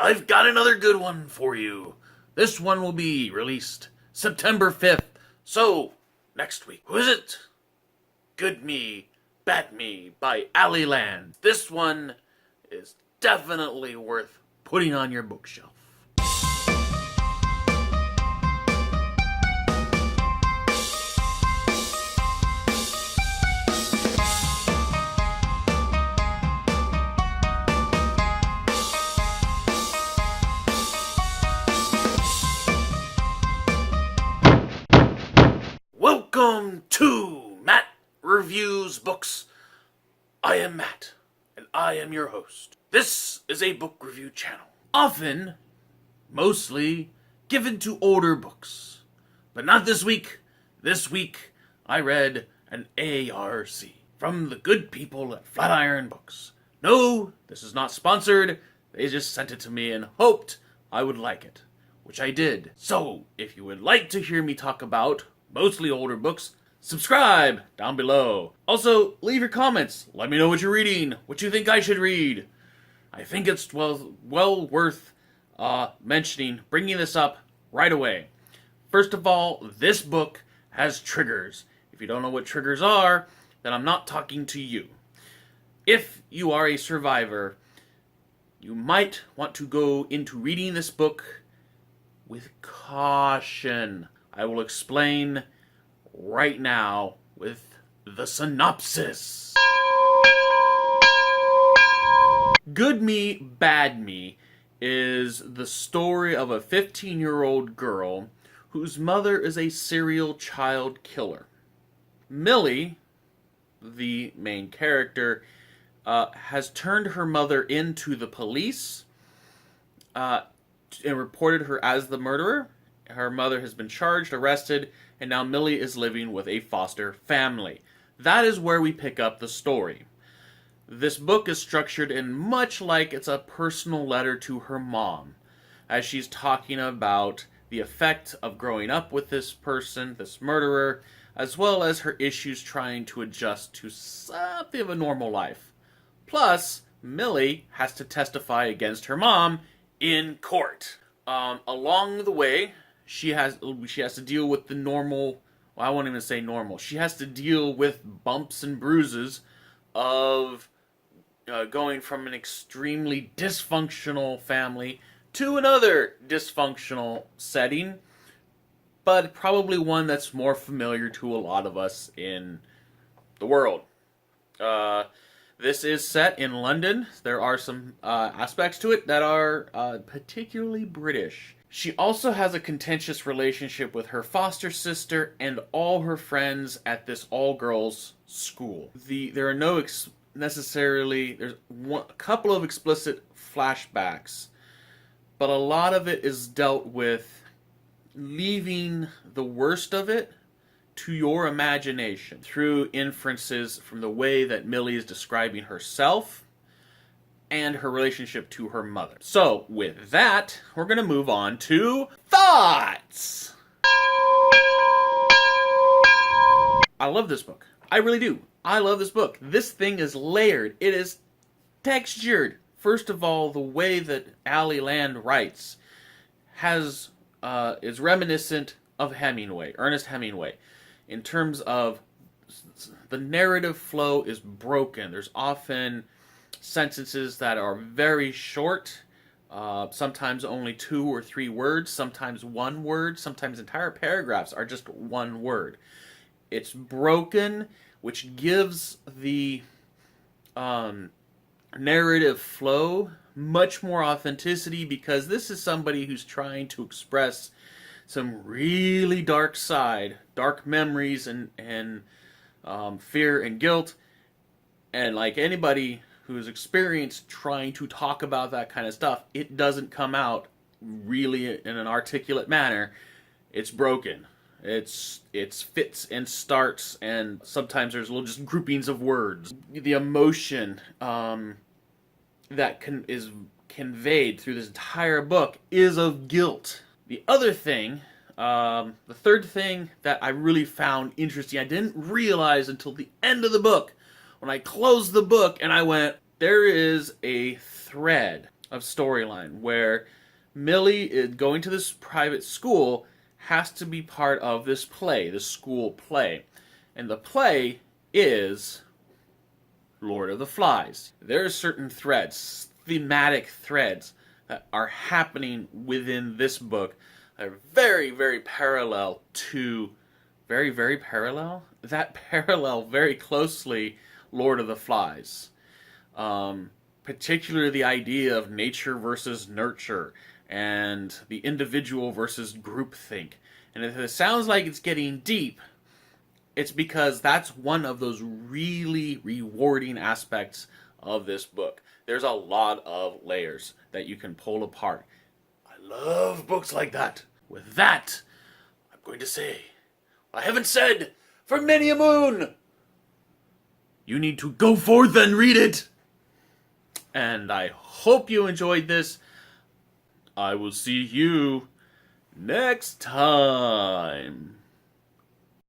I've got another good one for you. This one will be released September 5th. So, next week. Who is it? Good Me, Bad Me by Ali Land. This one is definitely worth putting on your bookshelf. Welcome to Matt Reviews Books. I am Matt, and I am your host. This is a book review channel, often, mostly, given to older books. But not this week. This week, I read an ARC from the good people at Flatiron Books. No, this is not sponsored. They just sent it to me and hoped I would like it, which I did. So, if you would like to hear me talk about mostly older books, subscribe down below. Also, leave your comments. Let me know what you're reading, what you think I should read. I think it's well worth mentioning, bringing this up right away. First of all, this book has triggers. If you don't know what triggers are, then I'm not talking to you. If you are a survivor, you might want to go into reading this book with caution. I will explain right now with the synopsis. Good Me, Bad Me is the story of a 15-year-old girl whose mother is a serial child killer. Millie, the main character, has turned her mother into the police and reported her as the murderer. Her mother has been charged, arrested, and now Millie is living with a foster family. That is where we pick up the story. This book is structured in much like it's a personal letter to her mom, as she's talking about the effect of growing up with this person, this murderer, as well as her issues trying to adjust to something of a normal life. Plus, Millie has to testify against her mom in court. Along the way, she has to deal with the normal, well, I won't even say normal. She has to deal with bumps and bruises of going from an extremely dysfunctional family to another dysfunctional setting, but probably one that's more familiar to a lot of us in the world. This is set in London. There are some aspects to it that are particularly British. She also has a contentious relationship with her foster sister and all her friends at this all-girls school. There are no necessarily, there's a couple of explicit flashbacks, but a lot of it is dealt with leaving the worst of it to your imagination through inferences from the way that Millie is describing herself and her relationship to her mother. So, with that, we're going to move on to thoughts! I love this book. I really do. I love this book. This thing is layered. It is textured. First of all, the way that Ali Land writes is reminiscent of Hemingway, Ernest Hemingway, in terms of the narrative flow is broken. There's often sentences that are very short, sometimes only 2 or 3 words, sometimes 1 word, sometimes entire paragraphs are just 1 word. It's broken, which gives the narrative flow much more authenticity, because this is somebody who's trying to express some really dark memories and fear and guilt, and like anybody who's experienced trying to talk about that kind of stuff, it doesn't come out really in an articulate manner. It's broken. It's fits and starts, and sometimes there's little just groupings of words. The emotion that is conveyed through this entire book is of guilt. The other thing, the third thing that I really found interesting, I didn't realize until the end of the book, when I closed the book and I went, there is a thread of storyline where Millie is going to this private school has to be part of this play, the school play. And the play is Lord of the Flies. There are certain threads, thematic threads, that are happening within this book that are very, very parallel to, very, very parallel? That parallel very closely Lord of the Flies. Particularly the idea of nature versus nurture and the individual versus groupthink. And if it sounds like it's getting deep, it's because that's one of those really rewarding aspects of this book. There's a lot of layers that you can pull apart. I love books like that. With that, I'm going to say, I haven't said for many a moon. You need to go forth and read it. And I hope you enjoyed this. I will see you next time.